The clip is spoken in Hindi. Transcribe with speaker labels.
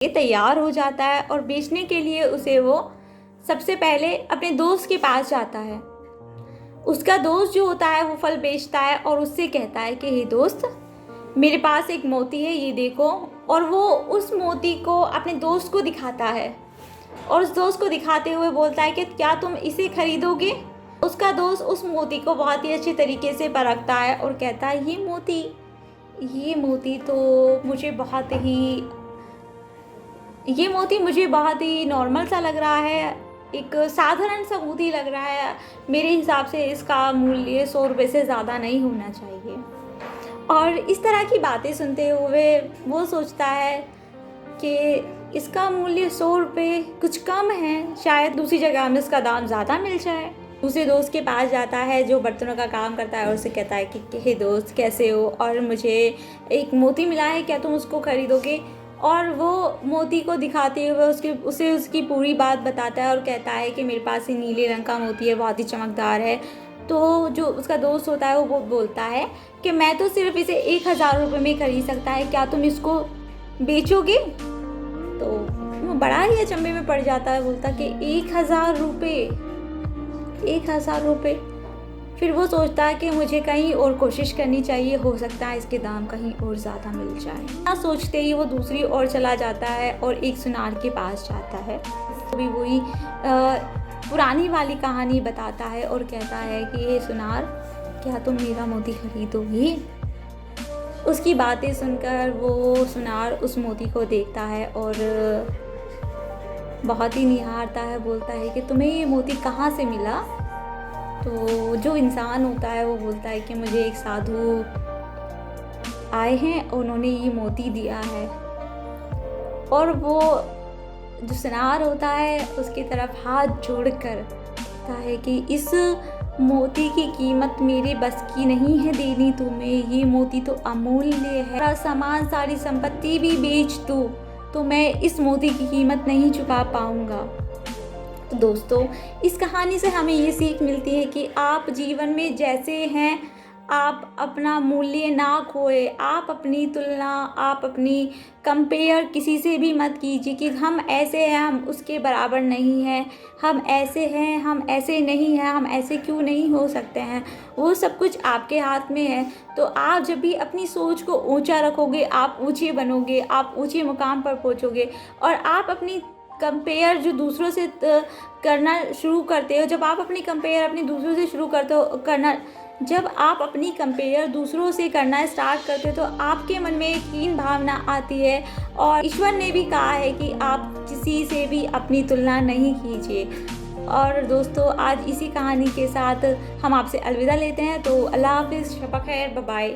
Speaker 1: ये तैयार हो जाता है और बेचने के लिए उसे वो सबसे पहले अपने दोस्त के पास जाता है। उसका दोस्त जो होता है वो फल बेचता है और उससे कहता है कि हे दोस्त, मेरे पास एक मोती है, ये देखो। और वो उस मोती को अपने दोस्त को दिखाता है और उस दोस्त को दिखाते हुए बोलता है कि क्या तुम इसे खरीदोगे। उसका दोस्त उस मोती को बहुत ही अच्छे तरीके से परखता है और कहता है ये मोती तो मुझे बहुत ही नॉर्मल सा लग रहा है, एक साधारण सा मोती लग रहा है। मेरे हिसाब से इसका मूल्य 100 रुपये से ज़्यादा नहीं होना चाहिए। और इस तरह की बातें सुनते हुए वो सोचता है कि इसका मूल्य 100 रुपये कुछ कम है, शायद दूसरी जगह में इसका दाम ज़्यादा मिल जाए। दूसरे दोस्त के पास जाता है जो बर्तनों का काम करता है और उससे कहता है कि हे दोस्त, कैसे हो, और मुझे एक मोती मिला है, क्या तुम उसको खरीदोगे। और वो मोती को दिखाते हुए उसे उसकी पूरी बात बताता है और कहता है कि मेरे पास ये नीले रंग का मोती है, बहुत ही चमकदार है। तो जो उसका दोस्त होता है वो बोलता है कि मैं तो सिर्फ इसे 1000 रुपये में खरीद सकता है, क्या तुम इसको बेचोगे। तो वो बड़ा ही अचंभे में पड़ जाता है, बोलता कि 1000 रुपये। फिर वो सोचता है कि मुझे कहीं और कोशिश करनी चाहिए, हो सकता है इसके दाम कहीं और ज़्यादा मिल जाए। ना सोचते ही वो दूसरी ओर चला जाता है और एक सुनार के पास जाता है। अभी वही पुरानी वाली कहानी बताता है और कहता है कि ये सुनार, क्या तुम मेरा मोती खरीदोगी। उसकी बातें सुनकर वो सुनार उस मोती को देखता है और बहुत ही निहारता है, बोलता है कि तुम्हें ये मोती कहाँ से मिला। तो जो इंसान होता है वो बोलता है कि मुझे एक साधु आए हैं, उन्होंने ये मोती दिया है। और वो जो सुनार होता है उसकी तरफ हाथ जोड़कर कहता है कि इस मोती की कीमत मेरे बस की नहीं है देनी तुम्हें, ये मोती तो अमूल्य है। सारा सामान, सारी संपत्ति भी बेच दूँ तो मैं इस मोती की कीमत नहीं चुका पाऊँगा। तो दोस्तों, इस कहानी से हमें ये सीख मिलती है कि आप जीवन में जैसे हैं, आप अपना मूल्य ना खोए, आप अपनी तुलना, आप अपनी कंपेयर किसी से भी मत कीजिए कि हम ऐसे हैं, हम उसके बराबर नहीं हैं, हम ऐसे हैं, हम ऐसे नहीं हैं, हम ऐसे क्यों नहीं हो सकते हैं। वो सब कुछ आपके हाथ में है। तो आप जब भी अपनी सोच को ऊंचा रखोगे, आप ऊंचे बनोगे, आप ऊंचे मुकाम पर पहुंचोगे। और आप अपनी कंपेयर जो दूसरों से करना शुरू करते हो, जब आप अपनी कंपेयर अपनी दूसरों से शुरू करते हो करना, जब आप अपनी कंपेयर दूसरों से करना स्टार्ट करते हो तो आपके मन में एक हीन भावना आती है। और ईश्वर ने भी कहा है कि आप किसी से भी अपनी तुलना नहीं कीजिए। और दोस्तों, आज इसी कहानी के साथ हम आपसे अलविदा लेते हैं। तो अल्लाह हाफिज़, शब ख़ैर, बाय बाय।